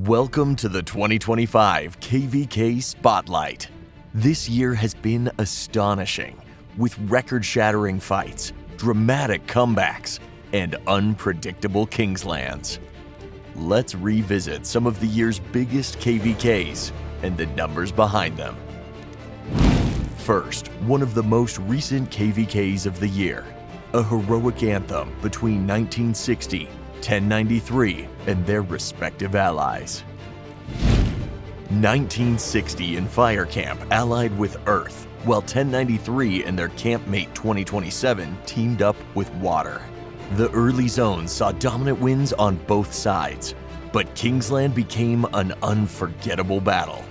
Welcome to the 2025 KVK Spotlight. This year has been astonishing, with record-shattering fights, dramatic comebacks, and unpredictable Kingslands. Let's revisit some of the year's biggest KVKs and the numbers behind them. First, one of the most recent KVKs of the year, a heroic anthem between 1960, 1093, and their respective allies. 1960 in Fire Camp allied with Earth, while 1093 and their campmate 2027 teamed up with Water. The early zones saw dominant wins on both sides, but Kingsland became an unforgettable battle.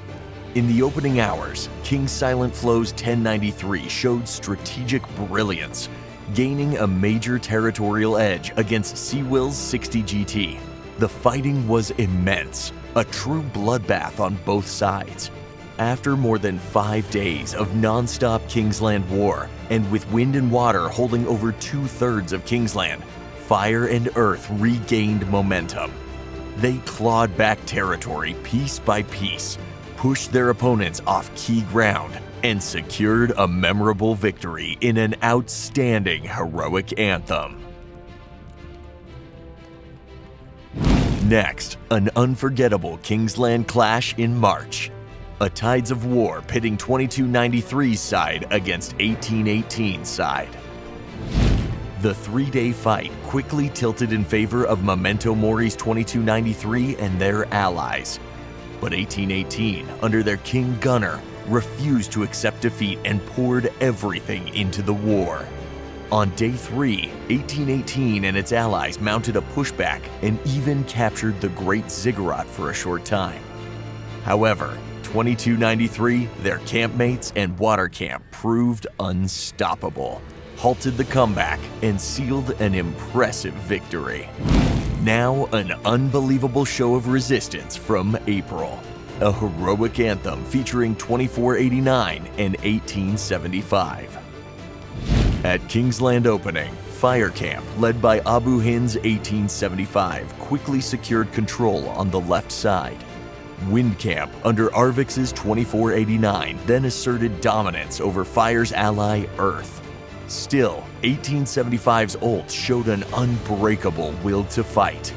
In the opening hours, King Silent Flow's 1093 showed strategic brilliance, gaining a major territorial edge against Seawill's 60 GT. The fighting was immense, a true bloodbath on both sides. After more than 5 days of non-stop Kingsland war, and with Wind and Water holding over 2/3 of Kingsland, Fire and Earth regained momentum. They clawed back territory piece by piece, pushed their opponents off key ground, and secured a memorable victory in an outstanding heroic anthem. Next, an unforgettable Kingsland clash in March. A Tides of War pitting 2293's side against 1818's side. The 3-day fight quickly tilted in favor of Memento Mori's 2293 and their allies. But 1818, under their King Gunner, refused to accept defeat and poured everything into the war. On day 3, 1818 and its allies mounted a pushback and even captured the Great Ziggurat for a short time. However, 2293, their campmates, and Water Camp proved unstoppable, halted the comeback, and sealed an impressive victory. Now, an unbelievable show of resistance from April. A heroic anthem featuring 2489 and 1875. At Kingsland opening, Fire Camp, led by Abu Hind's 1875, quickly secured control on the left side. Wind Camp, under Arvix's 2489, then asserted dominance over Fire's ally, Earth. Still, 1875's ult showed an unbreakable will to fight.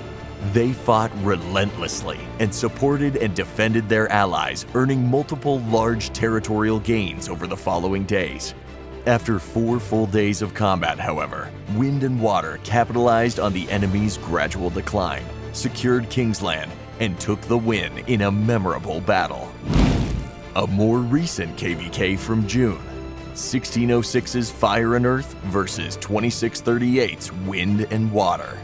They fought relentlessly and supported and defended their allies, earning multiple large territorial gains over the following days. After 4 full days of combat, however, Wind and Water capitalized on the enemy's gradual decline, secured Kingsland, and took the win in a memorable battle. A more recent KVK from June, 1606's Fire and Earth versus 2638's Wind and Water.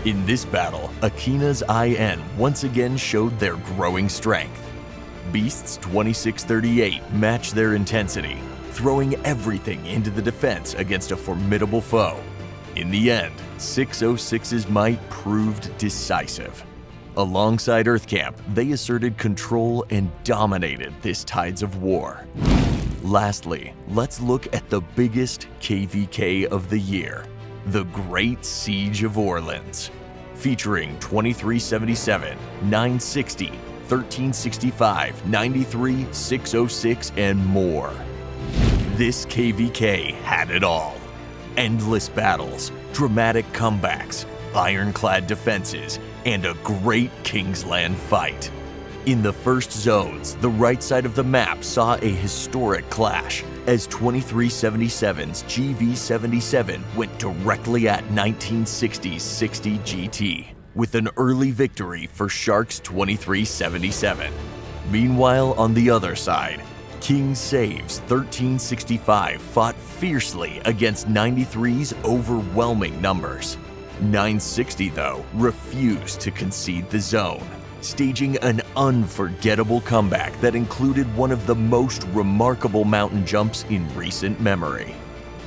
In this battle, Akina's IN once again showed their growing strength. Beast's 2638 matched their intensity, throwing everything into the defense against a formidable foe. In the end, 606's might proved decisive. Alongside Earth Camp, they asserted control and dominated this Tides of War. Lastly, let's look at the biggest KVK of the year, the Great Siege of Orleans, featuring 2377, 960, 1365, 93, 606, and more. This KVK had it all. Endless battles, dramatic comebacks, ironclad defenses, and a great Kingsland fight. In the first zones, the right side of the map saw a historic clash as 2377's GV77 went directly at 1960's 60 GT, with an early victory for Shark's 2377. Meanwhile, on the other side, King Save's 1365 fought fiercely against 93's overwhelming numbers. 960, though, refused to concede the zone, staging an unforgettable comeback that included one of the most remarkable mountain jumps in recent memory.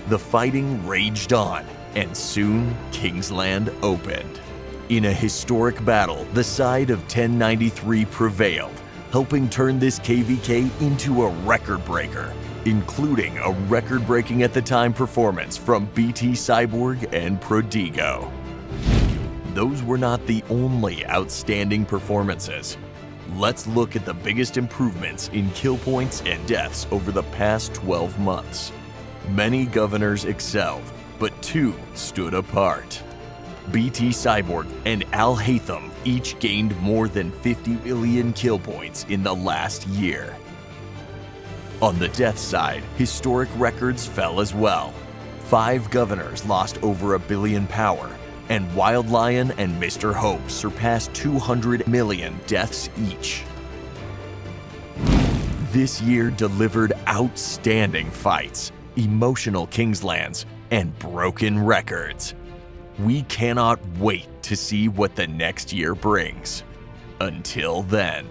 The fighting raged on, and soon Kingsland opened. In a historic battle, the side of 1093 prevailed, helping turn this KVK into a record breaker, including a record-breaking at the time performance from BT Cyborg and Prodigo. those were not the only outstanding performances. Let's look at the biggest improvements in kill points and deaths over the past 12 months. Many governors excelled, but 2 stood apart. BT Cyborg and Al Haytham each gained more than 50 million kill points in the last year. On the death side, historic records fell as well. 5 governors lost over 1 billion power, and Wild Lion and Mr. Hope surpassed 200 million deaths each. This year delivered outstanding fights, emotional Kingslands, and broken records. We cannot wait to see what the next year brings. Until then.